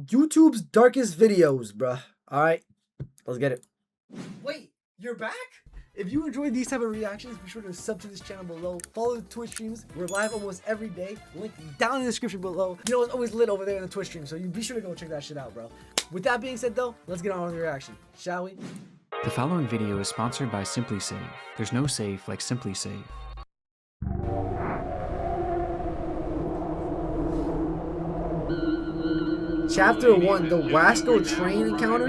YouTube's darkest videos, bruh. Alright, let's get it. Wait, you're back? If you enjoy these type of reactions, be sure to sub to this channel below. Follow the Twitch streams. We're live almost every day. Link down in the description below. You know, it's always lit over there in the Twitch stream, so you be sure to go check that shit out, bro. With that being said, though, let's get on with the reaction, shall we? The following video is sponsored by Simply Safe. There's no safe like Simply Safe. Chapter 1, the Wasco train encounter?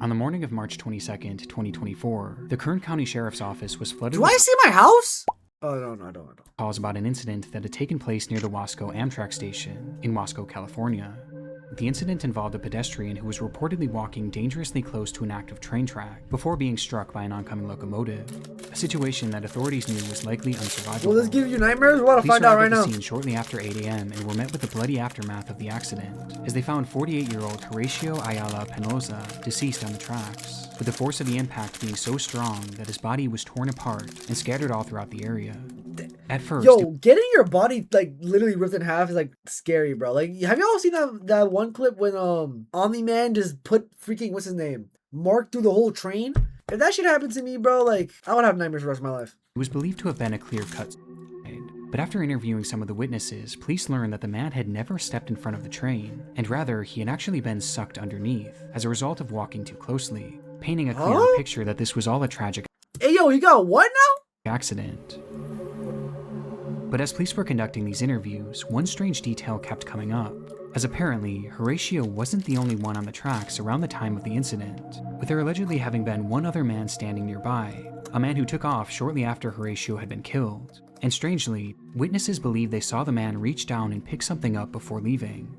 On the morning of March 22nd, 2024, the Kern County Sheriff's Office was flooded Do I see my house? Oh, no, I don't. calls about an incident that had taken place near the Wasco Amtrak station in Wasco, California. The incident involved a pedestrian who was reportedly walking dangerously close to an active train track before being struck by an oncoming locomotive, a situation that authorities knew was likely unsurvivable. Will this give you nightmares? We're about to find out right now. Police arrived at the scene shortly after 8 a.m. and were met with the bloody aftermath of the accident, as they found 48-year-old Horacio Ayala Penoza deceased on the tracks, with the force of the impact being so strong that his body was torn apart and scattered all throughout the area. At first, yo, getting your body like literally ripped in half is like scary, bro. Like, have y'all seen that one clip when Omni-Man just put freaking what's his name, Mark, through the whole train? If that shit happened to me, bro, like I would have nightmares for the rest of my life. It was believed to have been a clear-cut suicide, but after interviewing some of the witnesses, police learned that the man had never stepped in front of the train, and rather he had actually been sucked underneath as a result of walking too closely, painting a clearer picture that this was all a tragic Hey, yo, he got what now? accident. But as police were conducting these interviews, one strange detail kept coming up, as apparently Horatio wasn't the only one on the tracks around the time of the incident, with there allegedly having been one other man standing nearby, a man who took off shortly after Horatio had been killed. And strangely, witnesses believe they saw the man reach down and pick something up before leaving.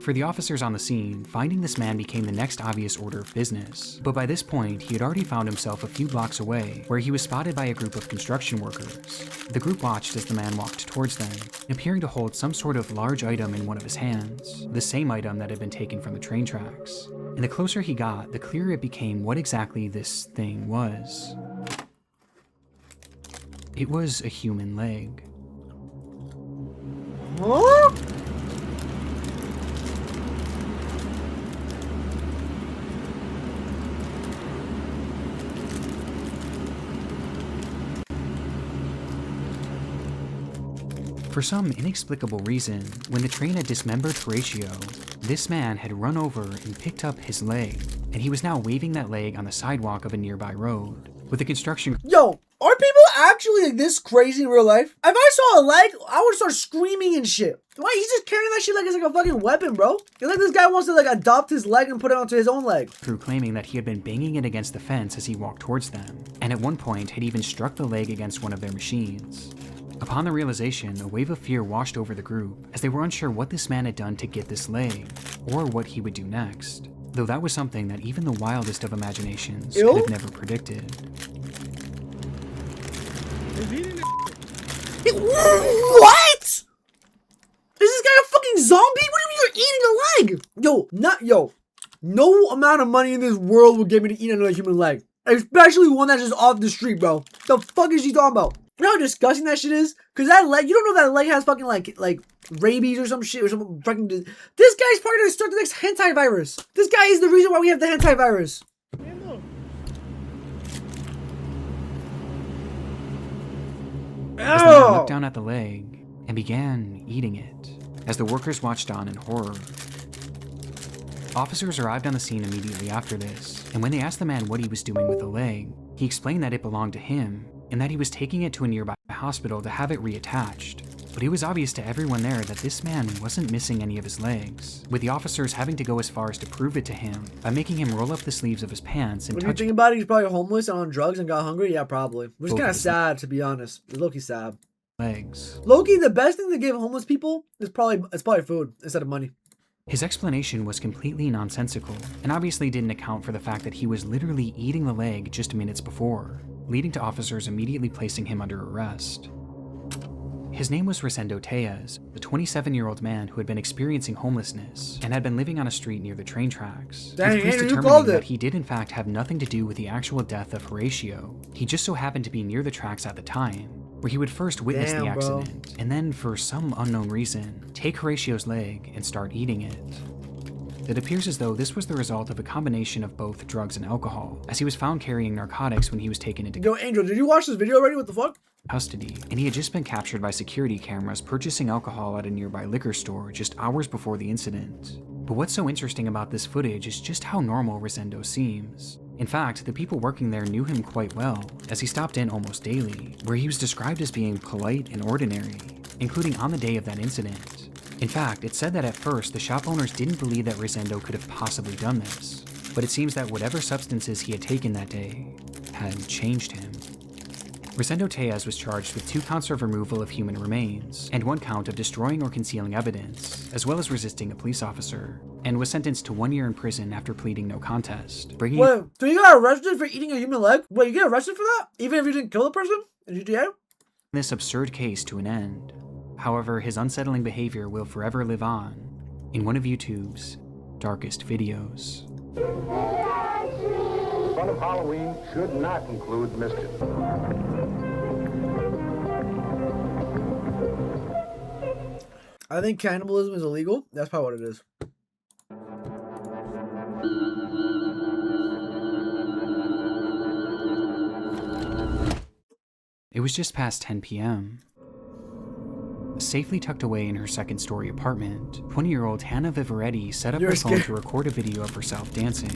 For the officers on the scene, finding this man became the next obvious order of business, but by this point, he had already found himself a few blocks away, where he was spotted by a group of construction workers. The group watched as the man walked towards them, appearing to hold some sort of large item in one of his hands, the same item that had been taken from the train tracks. And the closer he got, the clearer it became what exactly this thing was. It was a human leg. Huh? For some inexplicable reason, when the train had dismembered Horatio, this man had run over and picked up his leg, and he was now waving that leg on the sidewalk of a nearby road. With the construction... Yo, are people actually like this crazy in real life? If I saw a leg, I would start screaming and shit. Why? He's just carrying that shit like it's like a fucking weapon, bro. It's like this guy wants to like adopt his leg and put it onto his own leg. Through claiming that he had been banging it against the fence as he walked towards them, and at one point had even struck the leg against one of their machines. Upon the realization, a wave of fear washed over the group, as they were unsure what this man had done to get this leg, or what he would do next, though that was something that even the wildest of imaginations could have never predicted. What? Is this guy a fucking zombie? What do you mean you're eating a leg? Yo, no amount of money in this world will get me to eat another human leg. Especially one that's just off the street, bro. The fuck is he talking about? You know how disgusting that shit is? Cause that leg, you don't know that leg has fucking like rabies or some shit or some fucking. This guy's probably gonna start the next hentai virus. This guy is the reason why we have the hentai virus. As the man looked down at the leg and began eating it, as the workers watched on in horror. Officers arrived on the scene immediately after this, and when they asked the man what he was doing with the leg, he explained that it belonged to him, and that he was taking it to a nearby hospital to have it reattached. But it was obvious to everyone there that this man wasn't missing any of his legs, with the officers having to go as far as to prove it to him by making him roll up the sleeves of his pants and When you think about it, he's probably homeless and on drugs and got hungry. Yeah, probably. Which is kind of sad, to be honest. Low-key sad. Legs. Low-key, the best thing to give homeless people is probably food instead of money. His explanation was completely nonsensical, and obviously didn't account for the fact that he was literally eating the leg just minutes before, leading to officers immediately placing him under arrest. His name was Rosendo Tejas, a 27-year-old man who had been experiencing homelessness and had been living on a street near the train tracks. Dang, with police you determining called that it. he did in fact have nothing to do with the actual death of Horatio. He just so happened to be near the tracks at the time. where he would first witness the Damn, bro. accident, and then, for some unknown reason, take Horatio's leg and start eating it. It appears as though this was the result of a combination of both drugs and alcohol, as he was found carrying narcotics when he was taken into Yo, Angel, did you watch this video already? What the fuck? custody, and he had just been captured by security cameras purchasing alcohol at a nearby liquor store just hours before the incident. But what's so interesting about this footage is just how normal Rosendo seems. In fact, the people working there knew him quite well, as he stopped in almost daily, where he was described as being polite and ordinary, including on the day of that incident. In fact, it said that at first the shop owners didn't believe that Rosendo could have possibly done this, but it seems that whatever substances he had taken that day had changed him. Rosendo Tejas was charged with 2 counts of removal of human remains, and 1 count of destroying or concealing evidence, as well as resisting a police officer, and was sentenced to 1 year in prison after pleading no contest, bringing— Wait, so you got arrested for eating a human leg? Wait, you get arrested for that? Even if you didn't kill the person in GTA? this absurd case to an end. However, his unsettling behavior will forever live on in one of YouTube's darkest videos. The fun of Halloween should not include mischief. I think cannibalism is illegal. That's probably what it is. It was just past 10 p.m. Safely tucked away in her second-story apartment, 20-year-old Hannah Vivaretti set up her phone to record a video of herself dancing.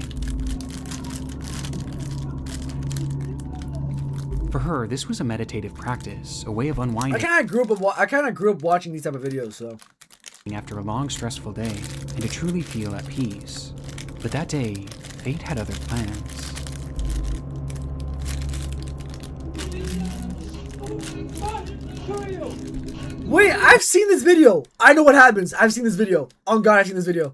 For her, this was a meditative practice, a way of unwinding. I kind of grew up watching these type of videos, so. After a long, stressful day, and to truly feel at peace. But that day, fate had other plans. Wait, I've seen this video. I know what happens. I've seen this video. Oh God, I've seen this video.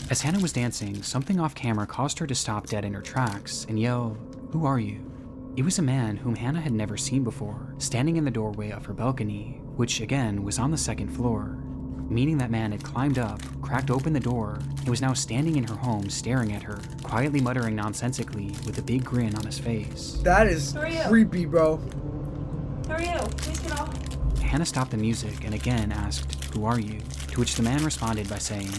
As Hannah was dancing, something off camera caused her to stop dead in her tracks and yell, "Who are you?" It was a man whom Hannah had never seen before, standing in the doorway of her balcony, which again was on the second floor, meaning that man had climbed up, cracked open the door, and was now standing in her home staring at her, quietly muttering nonsensically with a big grin on his face. That is creepy, bro. Who are you? Please get off. Hannah stopped the music and again asked, "Who are you?" To which the man responded by saying,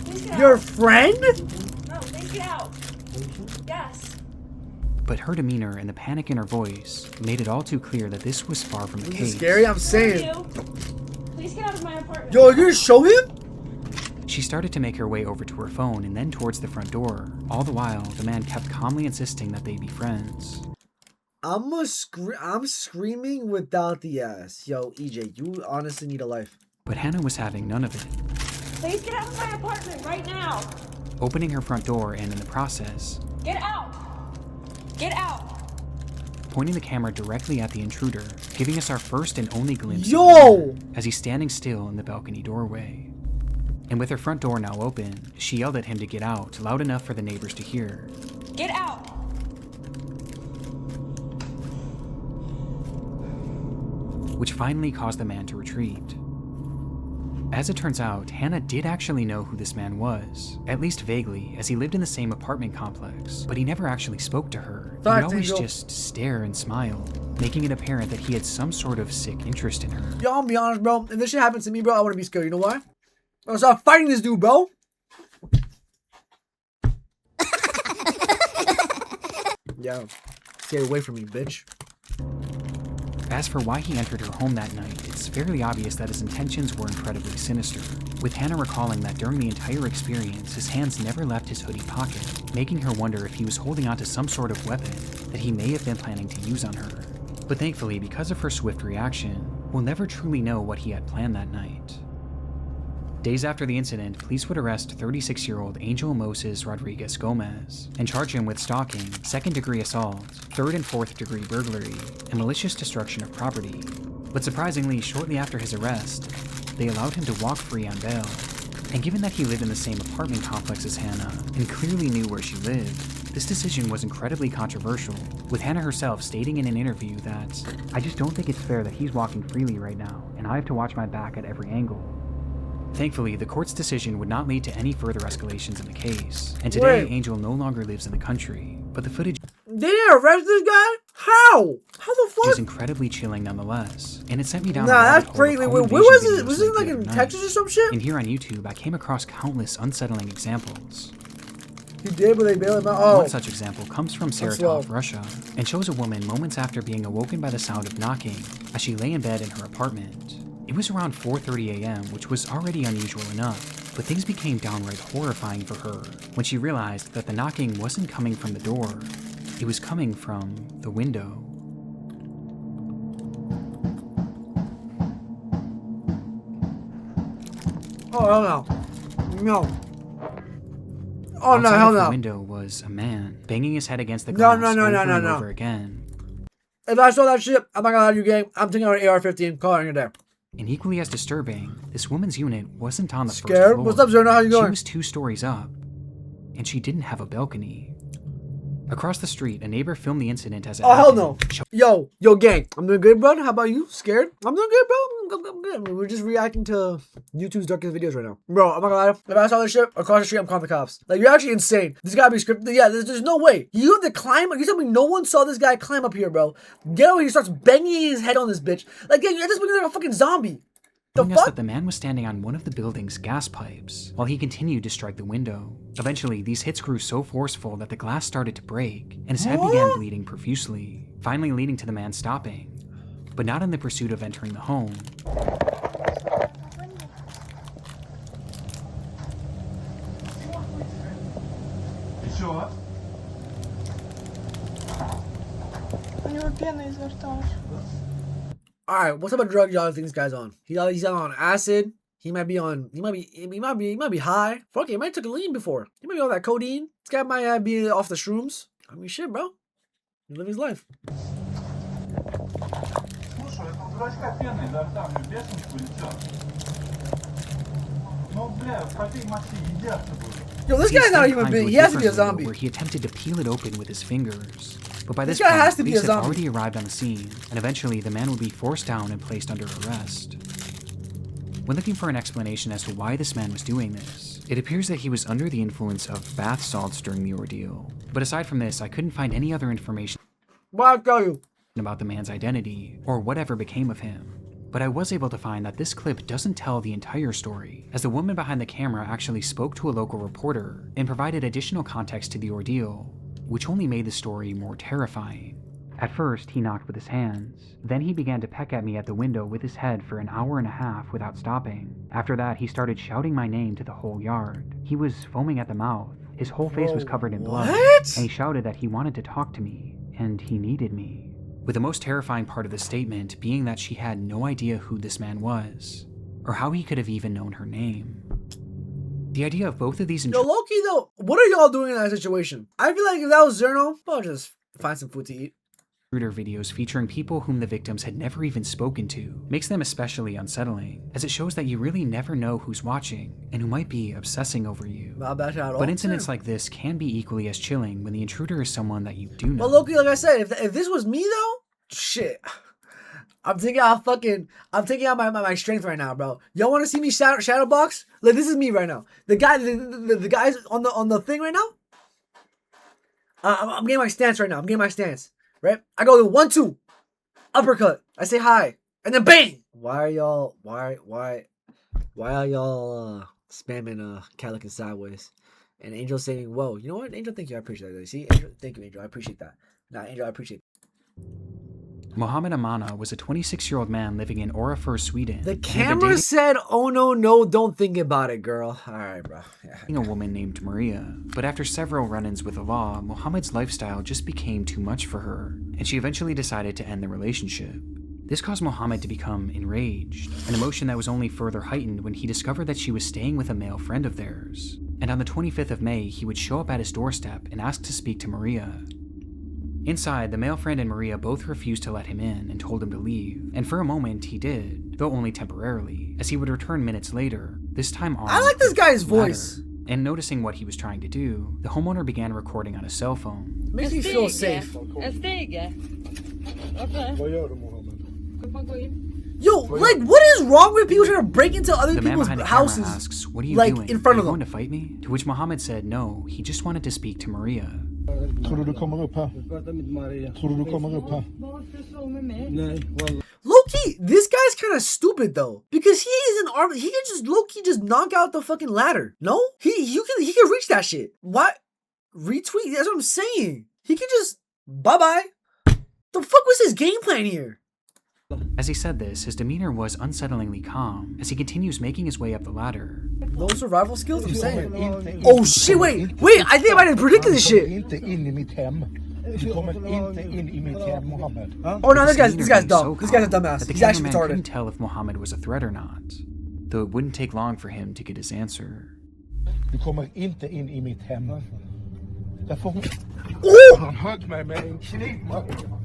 Please get Your out. friend? No, please get out. Yes. but her demeanor and the panic in her voice made it all too clear that this was far from the This case. is scary, I'm Who are saying. you? Please get out of my apartment. Yo, are you gonna show him? She started to make her way over to her phone and then towards the front door. All the while, the man kept calmly insisting that they be friends. I'm screaming without the ass. Yo, EJ, you honestly need a life. But Hannah was having none of it. Please get out of my apartment right now. Opening her front door and in the process, Get out. Get out. pointing the camera directly at the intruder, giving us our first and only glimpse of Yo! the man as he's standing still in the balcony doorway. And with her front door now open, she yelled at him to get out, loud enough for the neighbors to hear. Get out. Which finally caused the man to retreat. As it turns out, Hannah did actually know who this man was, at least vaguely, as he lived in the same apartment complex, but he never actually spoke to her. He would always just stare and smile, making it apparent that he had some sort of sick interest in her. Yo, I'll be honest, bro. If this shit happens to me, bro, I wouldn't be scared. You know why? I'm gonna start fighting this dude, bro. Yo, stay away from me, bitch. As for why he entered her home that night, it's fairly obvious that his intentions were incredibly sinister, with Hannah recalling that during the entire experience, his hands never left his hoodie pocket, making her wonder if he was holding onto some sort of weapon that he may have been planning to use on her. But thankfully, because of her swift reaction, we'll never truly know what he had planned that night. Days after the incident, police would arrest 36-year-old Angel Moses Rodriguez Gomez and charge him with stalking, second-degree assault, third and fourth-degree burglary, and malicious destruction of property. But surprisingly, shortly after his arrest, they allowed him to walk free on bail. And given that he lived in the same apartment complex as Hannah and clearly knew where she lived, this decision was incredibly controversial, with Hannah herself stating in an interview that, "I just don't think it's fair that he's walking freely right now, and I have to watch my back at every angle." Thankfully, the court's decision would not lead to any further escalations in the case, and today Wait. Angel no longer lives in the country, but the footage They didn't arrest this guy? How? How the It fuck? was incredibly chilling nonetheless, and it sent me down Nah, a rabbit that's hole of crazy. Wait, where home was invasion it? Was videos it like the in other night. Texas or some shit? And here on YouTube, I came across countless unsettling examples. He did, but they bailed him out. Oh. One such example comes from slow. Saratov, Russia, and shows a woman moments after being awoken by the sound of knocking as she lay in bed in her apartment. It was around 4:30 a.m., which was already unusual enough, but things became downright horrifying for her when she realized that the knocking wasn't coming from the door, it was coming from the window. Oh, hell no. No. Oh, no, Outside hell of the no. window was a man banging his head against the No, glass no, no, over no, no, and no. over again. If I saw that shit, I'm not gonna lie to you, gang. I'm taking out an AR-15. Call it in there. And equally as disturbing, this woman's unit wasn't on the first Scared? floor. What's up, Zerno? How you She going? was 2 stories up, and she didn't have a balcony. Across the street, a neighbor filmed the incident as it Oh, hell no. happened, Yo, gang. I'm doing good, bro. How about you? Scared? I'm doing good, bro. I'm good. We're just reacting to YouTube's darkest videos right now. Bro, I'm not gonna lie. If I saw this shit across the street, I'm calling the cops. Like, you're actually insane. This gotta be scripted. Yeah, there's no way. You have to climb. You tell me no one saw this guy climb up here, bro. Get over here. He starts banging his head on this bitch. Like, yeah, this looking like a fucking zombie. The telling us fuck? that the man was standing on one of the building's gas pipes while he continued to strike the window. Eventually, these hits grew so forceful that the glass started to break, and his head began bleeding profusely, finally leading to the man stopping, but not in the pursuit of entering the home. У него пена изо рта. Alright, what type of drug y'all think this guy's on? He's on acid. He might be high. Fuck it, he might have took a lean before. He might be on that codeine. This guy might be off the shrooms. I mean, shit, bro. He live his life. Слушай, этого дурачка пена изо рта, у него бешенство летет. Ну, бля, в кофеймашине едят будут. Yo, this He guy's not instead even climbed big. to He has to be a different window zombie. where he attempted to peel it open with his fingers. But by This this guy point, has to be a police had zombie. already arrived on the scene, and eventually the man would be forced down and placed under arrest. When looking for an explanation as to why this man was doing this, it appears that he was under the influence of bath salts during the ordeal. But aside from this, I couldn't find any other information What I tell you? about the man's identity or whatever became of him. But I was able to find that this clip doesn't tell the entire story, as the woman behind the camera actually spoke to a local reporter and provided additional context to the ordeal, which only made the story more terrifying. At first, he knocked with his hands. Then he began to peck at me at the window with his head for an hour and a half without stopping. After that, he started shouting my name to the whole yard. He was foaming at the mouth. His whole face was covered in blood. What? And he shouted that he wanted to talk to me, and he needed me. With the most terrifying part of the statement being that she had no idea who this man was, or how he could have even known her name. The idea of both of these Yo, Loki, though, what are y'all doing in that situation? I feel like if that was Zerno, I'll just find some food to eat. intruder videos featuring people whom the victims had never even spoken to makes them especially unsettling, as it shows that you really never know who's watching and who might be obsessing over you. Not bad at all. But incidents like this can be equally as chilling when the intruder is someone that you do know. But Loki, like I said, if this was me though, shit. I'm taking out my strength right now, bro. Y'all want to see me shadow box? Like, this is me right now. The guys on the thing right now. I'm getting my stance right now. Right? I go to 1-2, uppercut. I say hi, and then bang. Why are y'all spamming cat looking sideways? And Angel saying, "Whoa, you know what, Angel? Thank you. I appreciate that. See, Angel, thank you, Angel. I appreciate that. Nah, Angel, I appreciate." Mohammed Amana was a 26-year-old man living in Orafur, Sweden. The and had been camera said, "Oh no, don't think about it, girl." All right, bro. Yeah. dating a woman named Maria. But after several run-ins with the law, Mohammed's lifestyle just became too much for her, and she eventually decided to end the relationship. This caused Mohammed to become enraged, an emotion that was only further heightened when he discovered that she was staying with a male friend of theirs. And on the 25th of May, he would show up at his doorstep and ask to speak to Maria. Inside, the male friend and Maria both refused to let him in and told him to leave, and for a moment he did, though only temporarily, as he would return minutes later, this time armed. I like this with guy's a ladder. voice. And noticing what he was trying to do, the homeowner began recording on his cell phone. Makes me feel safe. En stege. Okej. Vad gör du, Mohammed? Kan man gå in? Yo, like, what is wrong with people trying to break into other The man people's behind the houses? camera asks, "What are you like, doing? in front are of you them?" going to fight me?" To which Mohammed said no, he just wanted to speak to Maria. Tror du kommer upp här? Tror du kommer upp här? Varför slå med mig? Low-key, this guy's kind of stupid though, because he is an arm. He can just low-key just knock out the fucking ladder. No, he can reach that shit. What? Retweet? That's what I'm saying. He can just bye-bye. The fuck was his game plan here? As he said this, his demeanor was unsettlingly calm as he continues making his way up the ladder. No survival skills? I'm saying. Oh shit, wait, I think I might have predicted this shit. Du kommer inte in I mitt hem, Mohammed. Oh no, this guy's Demeanor dumb. being This guy's a calm dumbass. that the He's actually cameraman couldn't retarded. tell if Mohammed was a threat or not, though it wouldn't take long for him to get his answer. Du kommer inte in I mitt hem. Därför han högg mig med en kniv.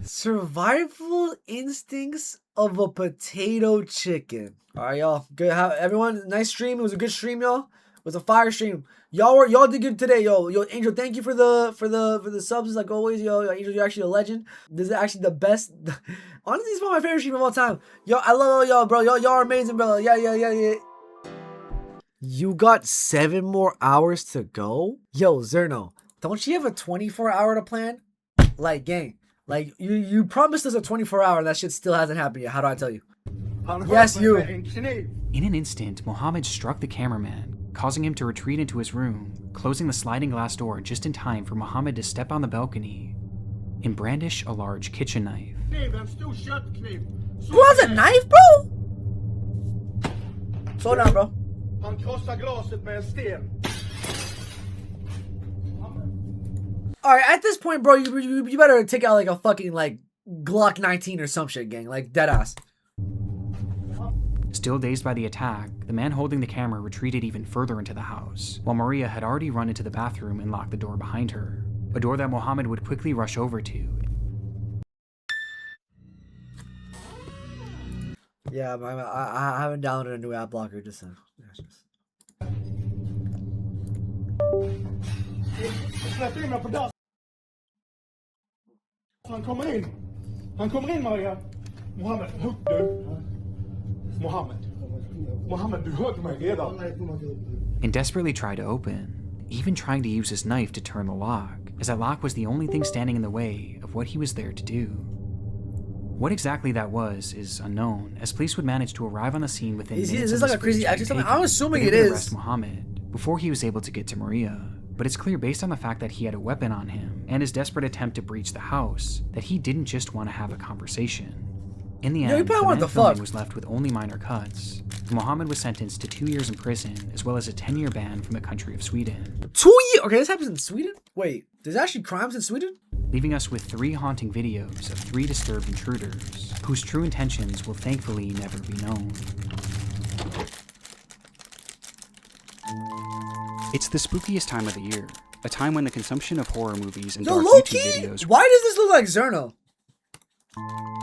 Survival instincts of a potato chicken. All right, y'all. Good. Everyone, nice stream. It was a good stream, y'all. It was a fire stream. Y'all did good today, yo. Angel, thank you for the subs like always, yo. Angel, you're actually a legend. This is actually the best. Honestly, it's one of my favorite streams of all time. Yo, I love all y'all, bro. Y'all are amazing, bro. Yeah. You got 7 more hours to go, yo, Zerno. Don't you have a 24-hour to plan? Like, gang. Like, you promised us a 24-hour and that shit still hasn't happened yet. How do I tell you? Yes, you. In an instant, Mohammed struck the cameraman, causing him to retreat into his room, closing the sliding glass door just in time for Mohammed to step on the balcony and brandish a large kitchen knife. Who has a knife, bro? Slow down, bro. Han krossar glaset med en sten. Alright, at this point, bro, you better take out like a fucking like Glock 19 or some shit, gang. Like, deadass. Still dazed by the attack, the man holding the camera retreated even further into the house, while Maria had already run into the bathroom and locked the door behind her, a door that Mohammed would quickly rush over to. Yeah, I haven't downloaded a new app blocker, just so. Släpp in mig på dass. Han kommer in. Han kommer in, Maria. Mohammed, hugg du. Mohammed, du högg mig redan. And desperately tried to open, even trying to use his knife to turn the lock, as that lock was the only thing standing in the way of what he was there to do. What exactly that was is unknown, as police would manage to arrive on the scene within minutes. Is this of like the a crazy footage action? being I'm taken, assuming but it able to is. arrest Mohammed before he was able to get to Maria. But it's clear based on the fact that he had a weapon on him and his desperate attempt to breach the house that he didn't just want to have a conversation. In the Yo, he end, probably the wanted man to filming fuck. was left with only minor cuts. Mohammed was sentenced to 2 years in prison, as well as a 10-year ban from the country of Sweden, 2 years? Okay, this happens in Sweden? Wait, there's actually crimes in Sweden? leaving us with 3 haunting videos of 3 disturbed intruders, whose true intentions will thankfully never be known. It's the spookiest time of the year, a time when the consumption of horror movies and Yo, dark low-key, YouTube videos. why does this look like Zerno?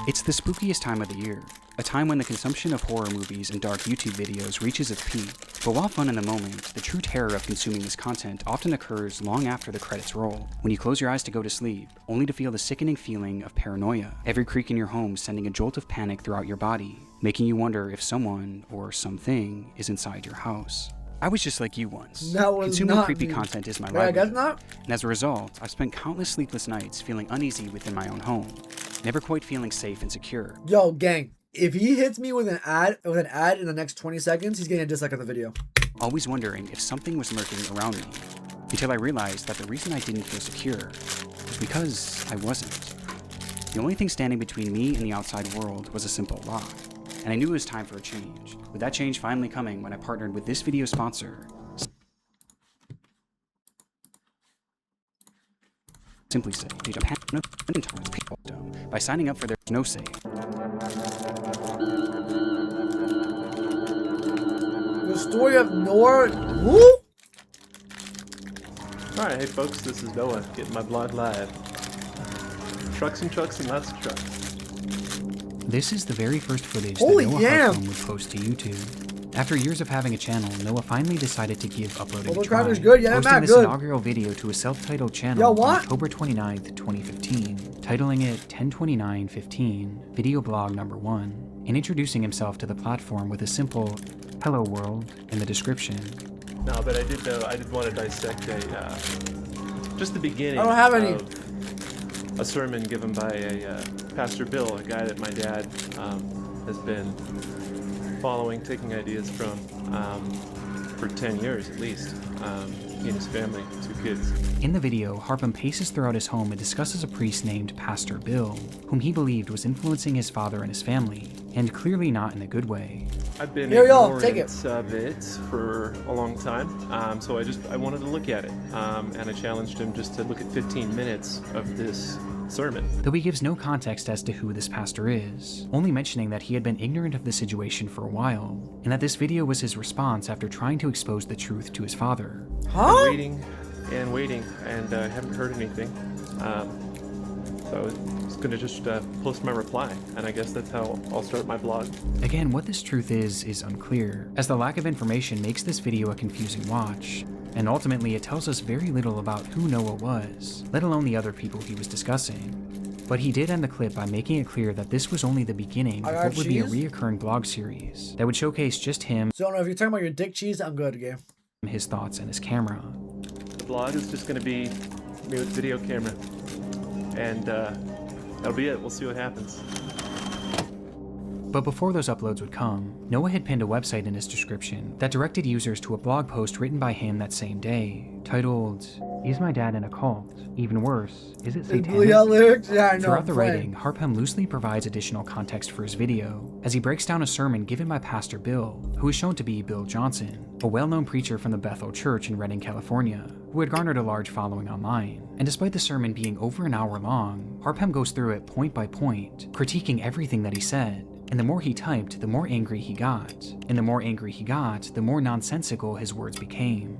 It's the spookiest time of the year, a time when the consumption of horror movies and dark YouTube videos reaches its peak. But while fun in the moment, the true terror of consuming this content often occurs long after the credits roll, when you close your eyes to go to sleep, only to feel the sickening feeling of paranoia, every creak in your home sending a jolt of panic throughout your body, making you wonder if someone or something is inside your house. I was just like you once. That was Consuming not creepy me. content is my Wait, I guess livelihood. not. And as a result, I've spent countless sleepless nights feeling uneasy within my own home, never quite feeling safe and secure. Yo, gang, if he hits me with an ad in the next 20 seconds, he's getting a dislike on the video. Always wondering if something was lurking around me, until I realized that the reason I didn't feel secure was because I wasn't. The only thing standing between me and the outside world was a simple lock, and I knew it was time for a change, with that change finally coming when I partnered with this video sponsor, Simply Say, by signing up for their No Say. The story of Noah. Who? Alright, hey folks, this is Noah, getting my blog live. Trucks and lots of trucks. This is the very first footage Holy that Noah yam. Hartman would post to YouTube. After years of having a channel, Noah finally decided to give uploading Although a try, Crowder's good, yeah, posting Matt, this good. inaugural video to a self-titled channel Yo, on what? October 29th, 2015, titling it 102915, Video Blog Number 1, and introducing himself to the platform with a simple "Hello World" in the description. No, but I did want to dissect just the beginning I don't have any. of a sermon given by a Pastor Bill, a guy that my dad has been following, taking ideas from for 10 years at least. He and his family, 2 kids. In the video, Harpham paces throughout his home and discusses a priest named Pastor Bill, whom he believed was influencing his father and his family, and clearly not in a good way. I've been Here, y'all, ignorant take it. of it for a long time, so I wanted to look at it, and I challenged him just to look at 15 minutes of this sermon. Though he gives no context as to who this pastor is, only mentioning that he had been ignorant of the situation for a while, and that this video was his response after trying to expose the truth to his father. Huh? Waiting, and I haven't heard anything. So I was gonna just post my reply, and I guess that's how I'll start my blog. Again, what this truth is unclear, as the lack of information makes this video a confusing watch, and ultimately it tells us very little about who Noah was, let alone the other people he was discussing. But he did end the clip by making it clear that this was only the beginning of what would be a reoccurring blog series that would showcase just him, So, no, if you're talking about your dick cheese, I'm good, okay? his thoughts, and his camera. The blog is just gonna be me with video camera, and that'll be it. We'll see what happens. But before those uploads would come, Noah had pinned a website in his description that directed users to a blog post written by him that same day, titled, "Is My Dad in a Cult? Even worse, is it satanic?" Lyrics? Yeah, I know. Throughout the I'm playing. writing, Harpham loosely provides additional context for his video, as he breaks down a sermon given by Pastor Bill, who is shown to be Bill Johnson, a well-known preacher from the Bethel Church in Redding, California, who had garnered a large following online. And despite the sermon being over an hour long, Harpham goes through it point by point, critiquing everything that he said. And the more he typed, the more angry he got. And the more angry he got, the more nonsensical his words became.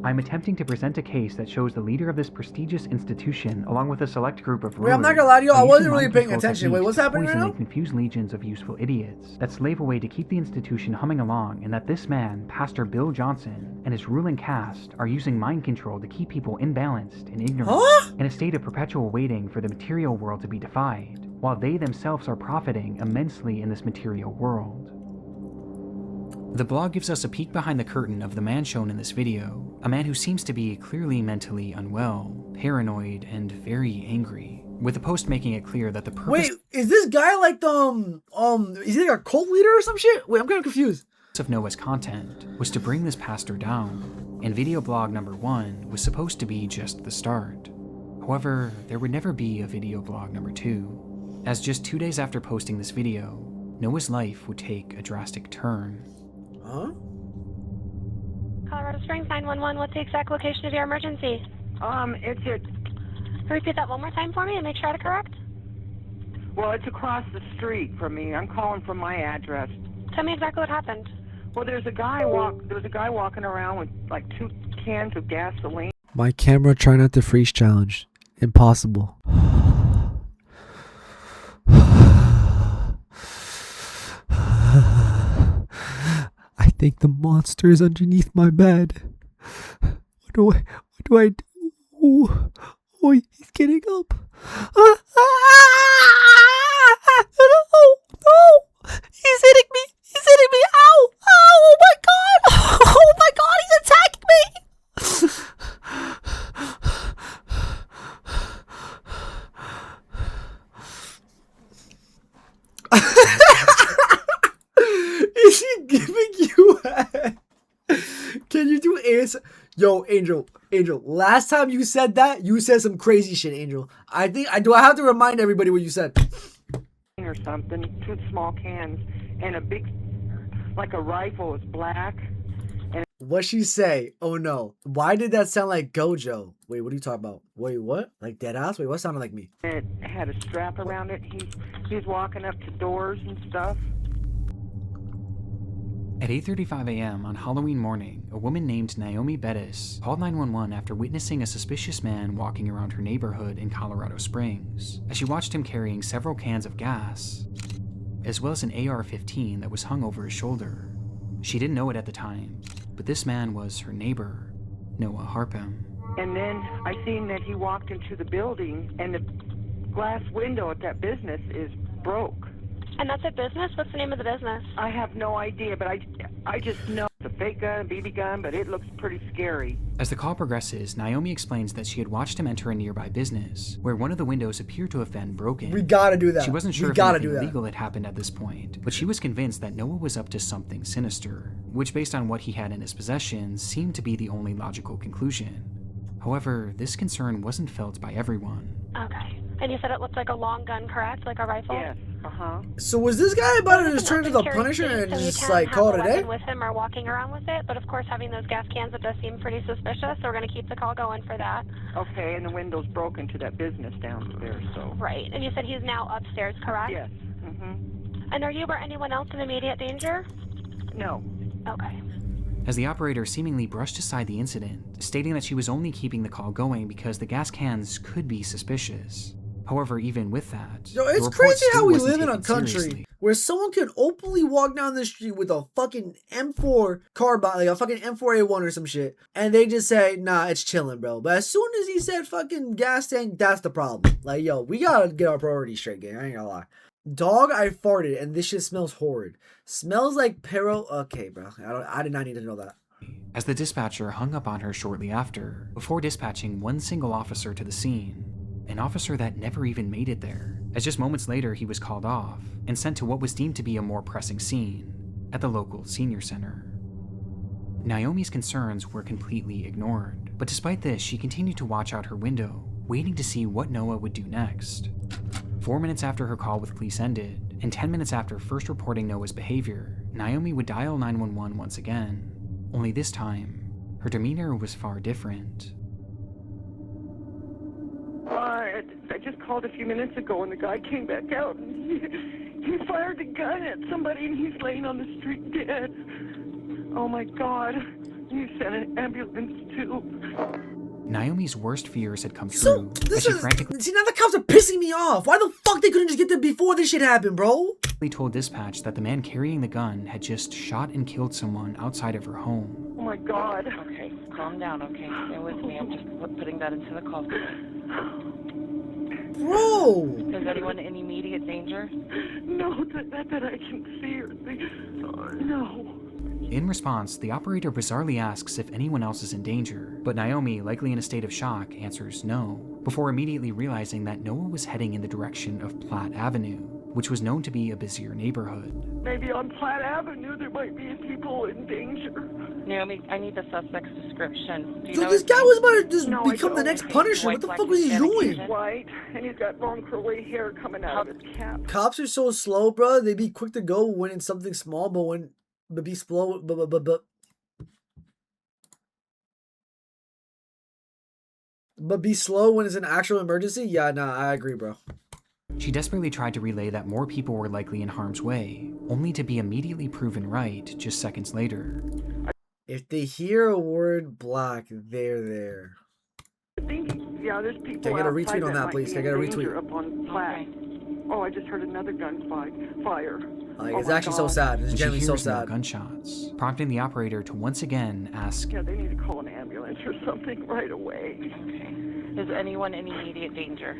I'm attempting to present a case that shows the leader of this prestigious institution, along with a select group of Wait, I'm not rulers, gonna lie to you, I are wasn't using really mind paying control attention. Wait, what's techniques to happening right poison now? and confuse legions of useful idiots that slave away to keep the institution humming along, and that this man, Pastor Bill Johnson, and his ruling caste are using mind control to keep people imbalanced and ignorant, Huh? in a state of perpetual waiting for the material world to be defied, while they themselves are profiting immensely in this material world. The blog gives us a peek behind the curtain of the man shown in this video, a man who seems to be clearly mentally unwell, paranoid, and very angry, with the post making it clear that the purpose Wait, is this guy like the, is he like a cult leader or some shit? Wait, I'm kind of confused. of Noah's content was to bring this pastor down, and video blog number 1 was supposed to be just the start. However, there would never be a video blog number 2, as just 2 days after posting this video, Noah's life would take a drastic turn. Huh? Colorado Springs 911, what's the exact location of your emergency? It's at, Repeat that one more time for me and make sure I had it correct. well, it's across the street from me. I'm calling from my address. Tell me exactly what happened. Well, there's a guy walking around with like 2 cans of gasoline. My camera try not to freeze challenge. Impossible. I think the monster is underneath my bed. What do I do? Oh, he's getting up. No! He's hitting me! He's hitting me! Ow! Ow! Oh my god! Oh my god! He's attacking me! Is he giving you a... Can you do AS? Yo, Angel, last time you said that, you said some crazy shit, Angel. I have to remind everybody what you said. Or something, 2 small cans, and a big, like a rifle. It's black. What'd she say? Oh no. Why did that sound like Gojo? Wait, what are you talking about? Wait, what? Like dead ass? Wait, what sounded like me? And it had a strap around it. He's walking up to doors and stuff. At 8:35 a.m. on Halloween morning, a woman named Naomi Bettis called 911 after witnessing a suspicious man walking around her neighborhood in Colorado Springs, as she watched him carrying several cans of gas, as well as an AR-15 that was hung over his shoulder. She didn't know it at the time, but this man was her neighbor, Noah Harpham. And then I seen that he walked into the building, and the glass window at that business is broke. And that's a business? What's the name of the business? I have no idea, but I just know. It's a fake gun, a BB gun, but it looks pretty scary. As the call progresses, Naomi explains that she had watched him enter a nearby business, where one of the windows appeared to have been broken. We gotta do that. She wasn't sure we if gotta anything do that. illegal had happened at this point, but she was convinced that Noah was up to something sinister, which based on what he had in his possession, seemed to be the only logical conclusion. However, this concern wasn't felt by everyone. Okay. And you said it looked like a long gun, correct? Like a rifle? Yes. Uh-huh. So was this guy about to Well, just it's turn an to the open carry Punisher state, and so you just can't like have call the it a day? weapon with him or walking around with it, but of course having those gas cans, it does seem pretty suspicious, so we're going to keep the call going for that. Okay, and the window's broken to that business downstairs, so. Right. And you said he's now upstairs, correct? Yes. Mm-hmm. And are you or anyone else in immediate danger? No. Okay. As the operator seemingly brushed aside the incident, stating that she was only keeping the call going because the gas cans could be suspicious. However, even with that, Yo, the it's report crazy still how we wasn't live in a taken country seriously. where someone can openly walk down the street with a fucking M4 carbine, like a fucking M4A1 or some shit, and they just say, nah, it's chilling, bro. But as soon as he said fucking gas tank, that's the problem. Like, yo, we gotta get our priorities straight, gang. I ain't gonna lie. Dog, I farted, and this shit smells horrid. Smells like Okay, bro. I did not need to know that. As the dispatcher hung up on her shortly after, before dispatching one single officer to the scene, an officer that never even made it there, as just moments later he was called off and sent to what was deemed to be a more pressing scene at the local senior center. Naomi's concerns were completely ignored, but despite this, she continued to watch out her window, waiting to see what Noah would do next. 4 minutes after her call with police ended, and 10 minutes after first reporting Noah's behavior, Naomi would dial 911 once again, only this time, her demeanor was far different. I just called a few minutes ago and the guy came back out and he fired a gun at somebody and he's laying on the street dead. Oh my God. You sent an ambulance too. Naomi's worst fears had come So, true. this as she is... frantically See, now the cops are pissing me off. Why the fuck they couldn't just get there before this shit happened, bro? told dispatch that the man carrying the gun had just shot and killed someone outside of her home. Oh my God. Okay, calm down, okay? Stay with me. I'm just putting that into the call. Bro! Is anyone in immediate danger? No, that I can see or no. In response, the operator bizarrely asks if anyone else is in danger, but Naomi, likely in a state of shock, answers no, before immediately realizing that Noah was heading in the direction of Platt Avenue, which was known to be a busier neighborhood. Maybe on Platt Avenue there might be people in danger. Naomi, I need the suspect's description. Do you So know this his guy name? was about to just No, I become the don't. next Punisher. What White, the black, fuck was he Hispanic, doing? Asian? White, and he's got long curly hair coming out of his cap. Cops are so slow, bro. They be quick to go when it's something small, but be slow, but be slow when it's an actual emergency. Yeah, nah, I agree, bro. She desperately tried to relay that more people were likely in harm's way, only to be immediately proven right just seconds later. If they hear a word black, they're there. I think, yeah, there's people Can I get a outside retweet on that, might please? be Can I get a in danger retweet? Up on Platt. Oh, I just heard another gun fire. Like, Oh it's my actually so God. sad. It's When she genuinely so hears no sad. gunshots, prompting the operator to once again ask, Yeah, they need to call an ambulance or something right away. Okay. Is anyone in immediate danger?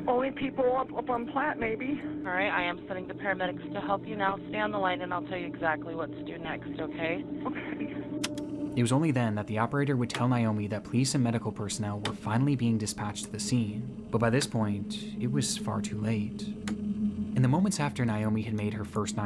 Only people up on Platt, maybe. All right, I am sending the paramedics to help you now. Stay on the line and I'll tell you exactly what to do next, okay? Okay. it was only then that the operator would tell Naomi that police and medical personnel were finally being dispatched to the scene. But by this point, it was far too late. In the moments after Naomi had made her first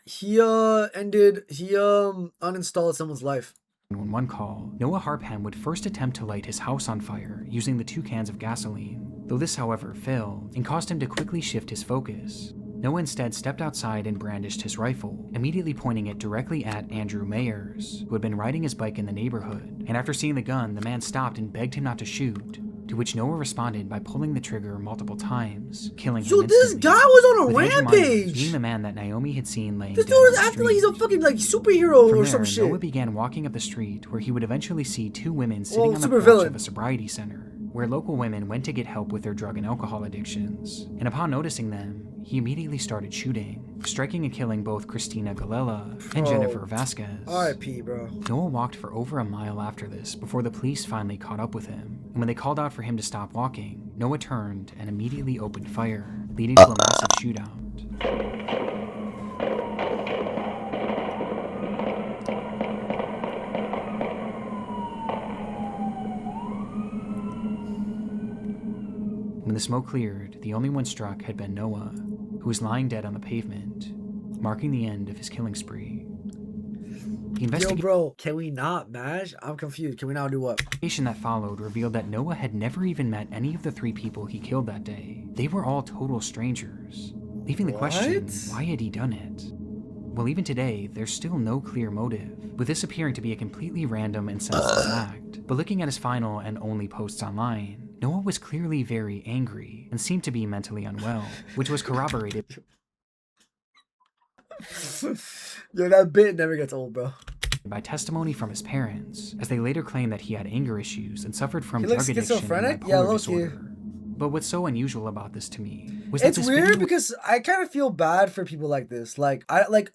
He uninstalled someone's life. 911 call, Noah Harpham would first attempt to light his house on fire using the 2 cans of gasoline, though this, however, failed and caused him to quickly shift his focus. Noah instead stepped outside and brandished his rifle, immediately pointing it directly at Andrew Mayers, who had been riding his bike in the neighborhood, and after seeing the gun, the man stopped and begged him not to shoot, to which Noah responded by pulling the trigger multiple times, killing him So this instantly. guy was on a With Andrew Myers rampage! being the man that Naomi had seen laying This dead dude on is the acting like he's a street. fucking like superhero From or there, some shit. Noah began walking up the street where he would eventually see 2 women sitting Well, on the supervillain. porch of a sobriety center, where local women went to get help with their drug and alcohol addictions. And upon noticing them, he immediately started shooting, striking and killing both Christina Galella and Bro. Jennifer Vasquez. R.I.P., bro. Noah walked for over a mile after this before the police finally caught up with him, and when they called out for him to stop walking, Noah turned and immediately opened fire, leading to a massive shootout. the smoke cleared, the only one struck had been Noah, who was lying dead on the pavement, marking the end of his killing spree. Yo, bro, can we not mash? I'm confused. Can we now do what? The investigation that followed revealed that Noah had never even met any of the 3 people he killed that day. They were all total strangers, leaving the question, why had he done it? Well, even today, there's still no clear motive, with this appearing to be a completely random and senseless act. But looking at his final and only posts online, Noah was clearly very angry and seemed to be mentally unwell, which was corroborated Yo, that bit never gets old, bro. by testimony from his parents, as they later claimed that he had anger issues and suffered from He drug looks addiction schizophrenic? and Yeah, bipolar low-key. disorder. But what's so unusual about this to me was that It's this weird video because I kind of feel bad for people like this. Like,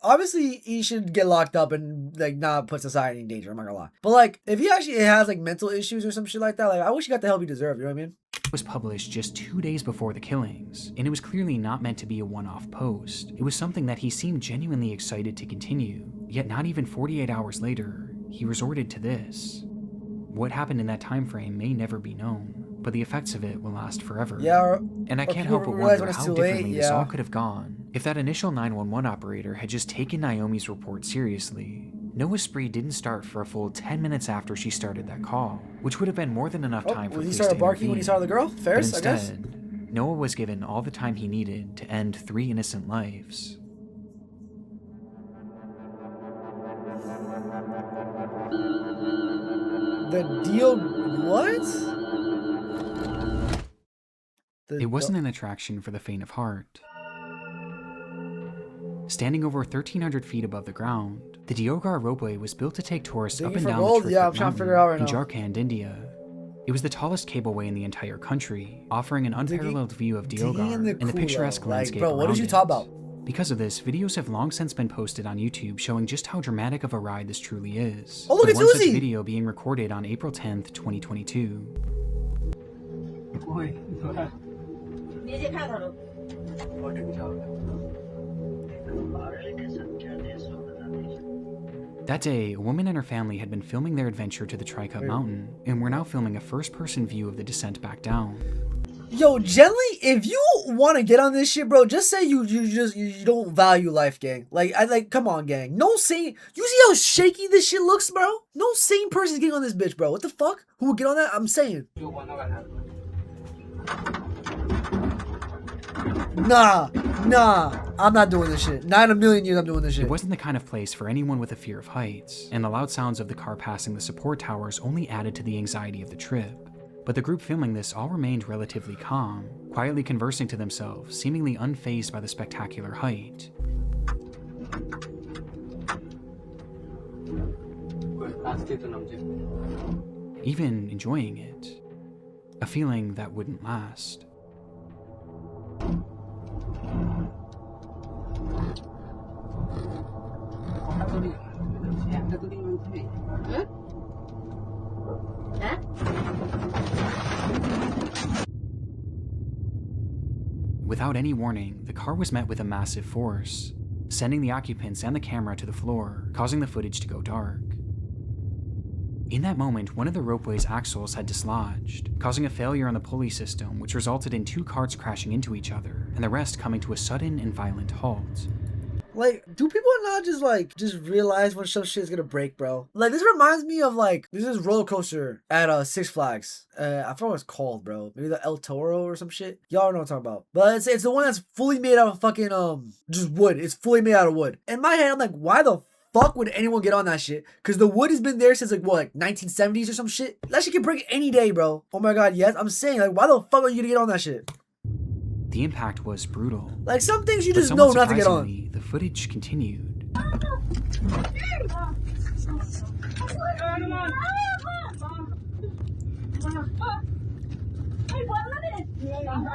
obviously he should get locked up and like not put society in danger. I'm not gonna lie. But like, if he actually has like mental issues or some shit like that, like I wish he got the help he deserved. You know what I mean? was published just 2 days before the killings, and it was clearly not meant to be a one-off post. It was something that he seemed genuinely excited to continue, yet not even 48 hours later, he resorted to this. What happened in that time frame may never be known, but the effects of it will last forever. Yeah, and I can't help but wonder how differently this all could have gone if that initial 911 operator had just taken Naomi's report seriously. Noah's spree didn't start for a full 10 minutes after she started that call, which would have been more than enough time for police to intervene. He started barking when he saw the girl? Ferris, I guess? Instead, Noah was given all the time he needed to end 3 innocent lives. The deal... What? It wasn't an attraction for the faint of heart. Standing over 1,300 feet above the ground, the Gojxrd ropeway was built to take tourists up and down the Gojxrd in Jharkhand, India. It was the tallest cableway in the entire country, offering an unparalleled view of Gojxrd and the picturesque landscape around it. What did you talk about? Because of this, videos have long since been posted on YouTube showing just how dramatic of a ride this truly is. Oh, look at one such Susie! Video being recorded on April 10th, 2022. That day, a woman and her family had been filming their adventure to the Tri-Cup Mountain, and were now filming a first-person view of the descent back down. Yo, gently, if you want to get on this shit, bro, just say you don't value life, gang. Like, come on, gang. No sane. You see how shaky this shit looks, bro? No sane person's getting on this bitch, bro. What the fuck? Who would get on that? I'm saying. Nah, I'm not doing this shit. Not in a million years I'm doing this shit. It wasn't the kind of place for anyone with a fear of heights, and the loud sounds of the car passing the support towers only added to the anxiety of the trip. But the group filming this all remained relatively calm, quietly conversing to themselves, seemingly unfazed by the spectacular height. Even enjoying it. A feeling that wouldn't last. Without any warning, the car was met with a massive force, sending the occupants and the camera to the floor, causing the footage to go dark. In that moment, one of the ropeway's axles had dislodged, causing a failure on the pulley system, which resulted in 2 carts crashing into each other, and the rest coming to a sudden and violent halt. Like, do people not just realize when some shit's gonna break, bro? Like, this reminds me of, like, there's this roller coaster at Six Flags. I forgot what it's called, bro. Maybe the El Toro or some shit. Y'all know what I'm talking about. But it's the one that's fully made out of fucking, just wood. It's fully made out of wood. In my head, I'm like, why the fuck would anyone get on that shit? Because the wood has been there since, like, what, like 1970s or some shit? That shit can break any day, bro. Oh my god, yes. I'm saying, like, why the fuck are you gonna get on that shit? The impact was brutal. Like, some things you just know not to get on. The footage continued.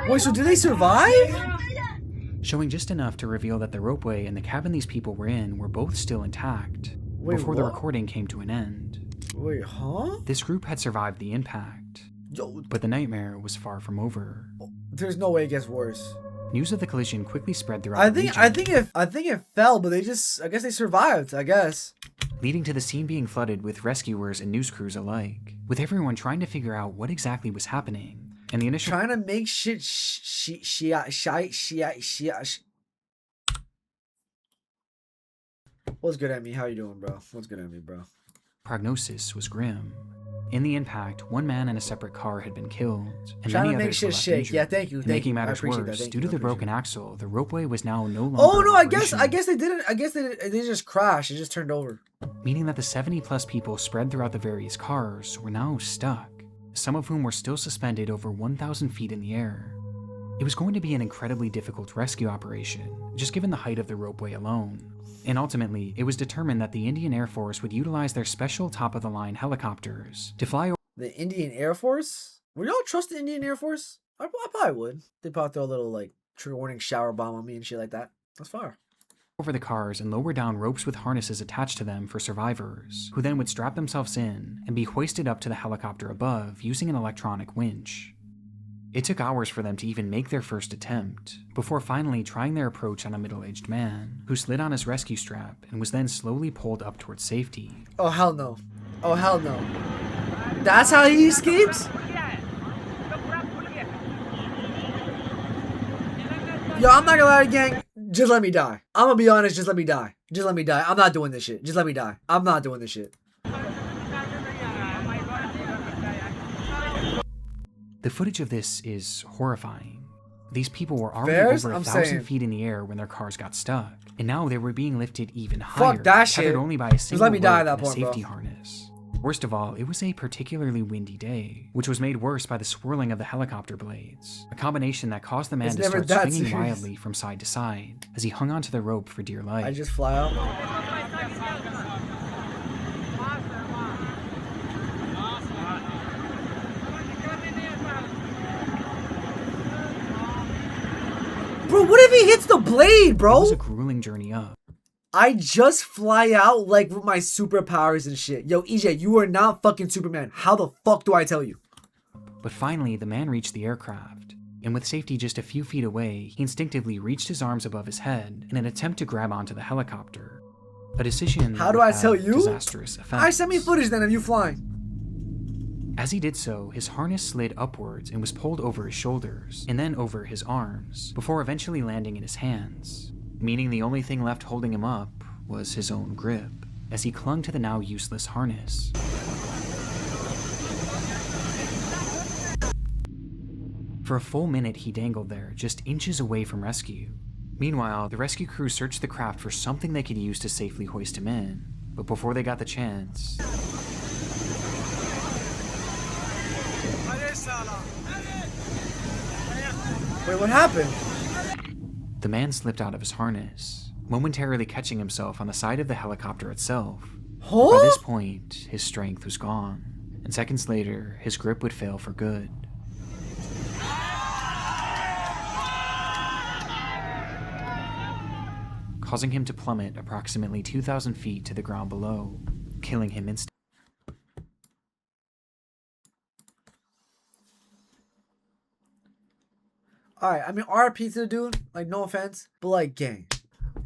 Wait, so did they survive? Showing just enough to reveal that the ropeway and the cabin these people were in were both still intact, before the recording came to an end. Wait, huh? This group had survived the impact, but the nightmare was far from over. There's no way it gets worse. News of the collision quickly spread throughout the region. I think it fell, but I guess they survived, I guess. Leading to the scene being flooded with rescuers and news crews alike, with everyone trying to figure out what exactly was happening. and the initial Trying to make shit What's good at me? How you doing, bro? What's good at me, bro? prognosis was grim. In the impact, one man in a separate car had been killed, and Trying many to make others shit were left shake. injured. Yeah, thank you. And making I matters appreciate that. worse, Thank due you. to I the appreciate broken it. axle, the ropeway was now no longer Oh no, I guess operational, they just crashed. It just turned over. meaning that the 70-plus people spread throughout the various cars were now stuck, some of whom were still suspended over 1,000 feet in the air. It was going to be an incredibly difficult rescue operation, just given the height of the ropeway alone. And ultimately, it was determined that the Indian Air Force would utilize their special top-of-the-line helicopters to fly over The Indian Air Force? Would y'all trust the Indian Air Force? I probably would. They'd probably throw a little like trigger warning shower bomb on me and shit like that. That's fire. the cars and lower down ropes with harnesses attached to them for survivors, who then would strap themselves in and be hoisted up to the helicopter above using an electronic winch. It took hours for them to even make their first attempt, before finally trying their approach on a middle-aged man, who slid on his rescue strap and was then slowly pulled up towards safety. Oh hell no. Oh hell no. That's how he escapes? Yo, I'm not gonna lie, gang. Just let me die. I'm gonna be honest, just let me die. Just let me die. I'm not doing this shit. Just let me die. I'm not doing this shit. The footage of this is horrifying. These people were already Bears? over I'm 1,000 saying. feet in the air when their cars got stuck, and now they were being lifted even higher, Fuck that shit. tethered only by a single let me die at rope that and a point, safety bro. harness. Worst of all, it was a particularly windy day, which was made worse by the swirling of the helicopter blades, a combination that caused the man It's to never start that swinging serious. wildly from side to side as he hung onto the rope for dear life. I just fly out. Bro, what if he hits the blade, It bro? was a grueling journey up. I just fly out like with my superpowers and shit. Yo, EJ, you are not fucking Superman. How the fuck do I tell you? But finally, the man reached the aircraft, and with safety just a few feet away, he instinctively reached his arms above his head in an attempt to grab onto the helicopter. A decision that How do would I have tell you? disastrous effects. Alright, send me footage then of you flying. As he did so, his harness slid upwards and was pulled over his shoulders, and then over his arms, before eventually landing in his hands, meaning the only thing left holding him up was his own grip, as he clung to the now useless harness. For a full minute, he dangled there, just inches away from rescue. Meanwhile, the rescue crew searched the craft for something they could use to safely hoist him in, but before they got the chance, Wait, what happened? the man slipped out of his harness, momentarily catching himself on the side of the helicopter itself. Huh? By this point, his strength was gone, and seconds later, his grip would fail for good. Causing him to plummet approximately 2,000 feet to the ground below, killing him instantly. Alright, I mean, RP to the dude, like, no offense, but like, gang,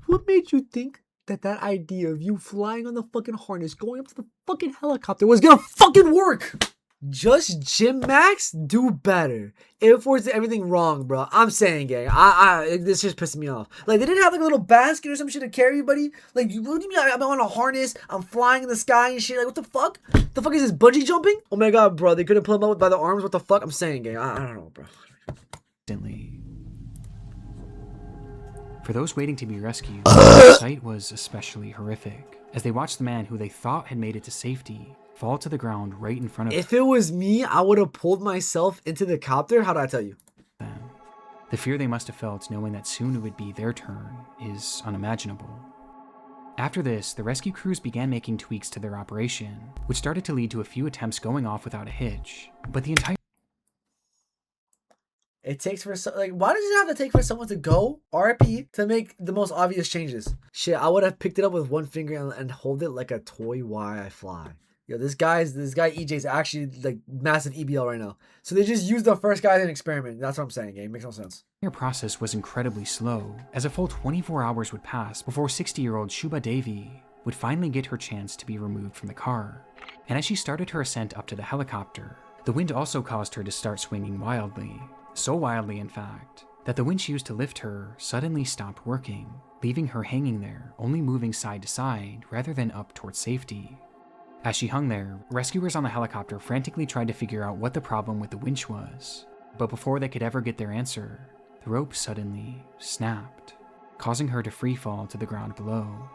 what made you think that that idea of you flying on the fucking harness, going up to the fucking helicopter was gonna fucking work? Just Gym Max, do better. Air Force did everything wrong, bro. I'm saying, gang, this just pissing me off. Like, they didn't have like a little basket or some shit to carry you, buddy. Like, what do you mean? I'm on a harness, I'm flying in the sky and shit. Like, what the fuck? The fuck is this, bungee jumping? Oh my god, bro, they couldn't pull him up by the arms. What the fuck? I'm saying, gang, I don't know, bro. For those waiting to be rescued, the sight was especially horrific, as they watched the man who they thought had made it to safety fall to the ground right in front of If it was me, I would have pulled myself into the copter. How do I tell you? them. The fear they must have felt knowing that soon it would be their turn is unimaginable. After this, the rescue crews began making tweaks to their operation, which started to lead to a few attempts going off without a hitch, but the entire It takes for like, why does it have to take for someone to go RP to make the most obvious changes? Shit, I would have picked it up with one finger and hold it like a toy while I fly. Yo, this guy EJ's actually like massive EBL right now. So they just used the first guy as an experiment. That's what I'm saying, gang. Makes no sense. entire process was incredibly slow, as a full 24 hours would pass before 60-year-old Shubha Devi would finally get her chance to be removed from the car. And as she started her ascent up to the helicopter, The wind also caused her to start swinging wildly, so wildly in fact, that the winch used to lift her suddenly stopped working, leaving her hanging there, only moving side to side rather than up towards safety. As she hung there, rescuers on the helicopter frantically tried to figure out what the problem with the winch was, but before they could ever get their answer, the rope suddenly snapped, causing her to free fall to the ground below.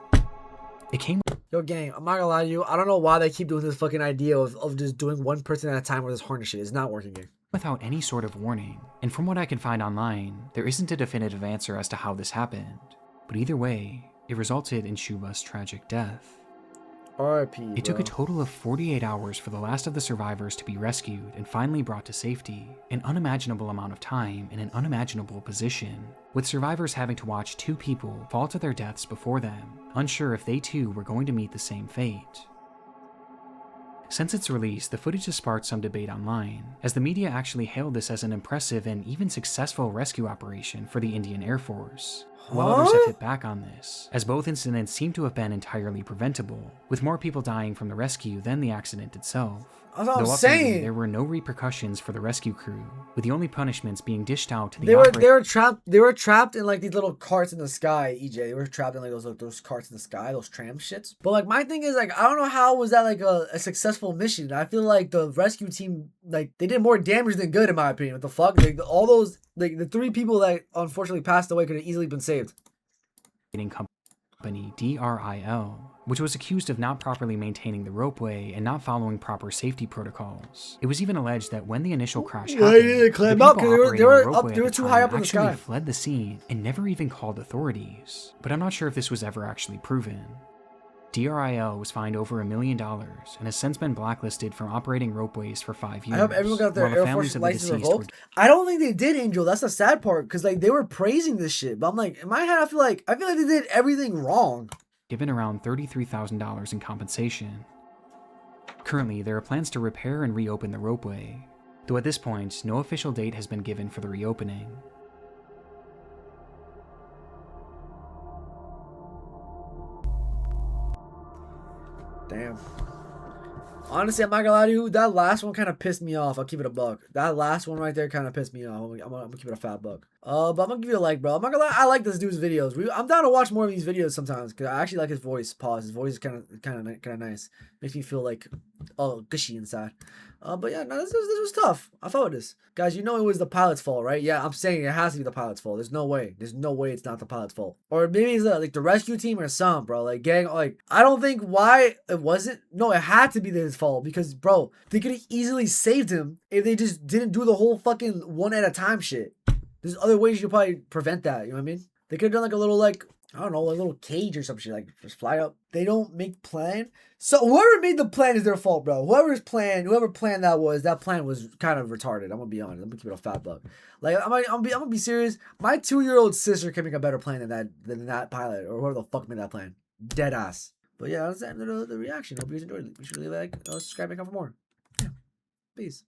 It came. Yo, gang, I'm not gonna lie to you. I don't know why they keep doing this fucking idea of just doing one person at a time with this harness shit. It's not working, gang. Without any sort of warning, and from what I can find online, there isn't a definitive answer as to how this happened, but either way, it resulted in Shuba's tragic death. R.I.P. It took a total of 48 hours for the last of the survivors to be rescued and finally brought to safety, an unimaginable amount of time in an unimaginable position, with survivors having to watch 2 people fall to their deaths before them, unsure if they too were going to meet the same fate. Since its release, the footage has sparked some debate online, as the media actually hailed this as an impressive and even successful rescue operation for the Indian Air Force, while others have hit back on this, as both incidents seem to have been entirely preventable, with more people dying from the rescue than the accident itself. That's what I'm Though ultimately, saying. there were no repercussions for the rescue crew, with the only punishments being dished out to the They were trapped in like these little carts in the sky, EJ. They were trapped in like those carts in the sky, those tram shits. But like my thing is like I don't know how was that like a successful mission. I feel like the rescue team like they did more damage than good in my opinion. What the fuck? Like all those like the 3 people that unfortunately passed away could have easily been saved. Company DRIL, which was accused of not properly maintaining the ropeway and not following proper safety protocols. It was even alleged that when the initial crash happened, They climb up because they were too high up in the actually sky. fled the scene and never even called authorities. But I'm not sure if this was ever actually proven. DRIL was fined over $1 million and has since been blacklisted from operating ropeways for 5 years. I hope everyone got their while the Air families Force of the license deceased revoked. I don't think they did, Angel. That's the sad part because like they were praising this shit, but I'm like in my head I feel like they did everything wrong. Given around $33,000 in compensation. Currently, there are plans to repair and reopen the ropeway, though at this point, no official date has been given for the reopening. Damn. Honestly, I'm not gonna lie to you. That last one kind of pissed me off. I'll keep it a buck. That last one right there kind of pissed me off. I'm gonna keep it a fat buck. But I'm gonna give you a like, bro. I'm not gonna lie. I like this dude's videos. I'm down to watch more of these videos sometimes because I actually like his voice. Pause. His voice is kind of nice. Makes me feel like gushy inside. But yeah, no, this was tough. I fought with this. Guys, you know it was the pilot's fault, right? Yeah, I'm saying it has to be the pilot's fault. There's no way. There's no way it's not the pilot's fault. Or maybe it's like the rescue team or some, bro. Like, gang, like, I don't think why it wasn't. No, it had to be his fault because, bro, they could have easily saved him if they just didn't do the whole fucking one at a time shit. There's other ways you could probably prevent that, you know what I mean? They could have done like a little, like, I don't know, like a little cage or some shit, like just fly up. They don't make plan. So whoever made the plan is their fault, bro. Whoever planned that plan was kind of retarded. I'm gonna be honest. I'm gonna keep it a fat buck. Like I'm gonna be serious. My 2-year-old sister can make a better plan than that pilot or whoever the fuck made that plan. Dead ass. But yeah, that's the end of the reaction. Hope you guys enjoyed it. Be sure to leave a like, subscribe, and come for more. Yeah. Peace.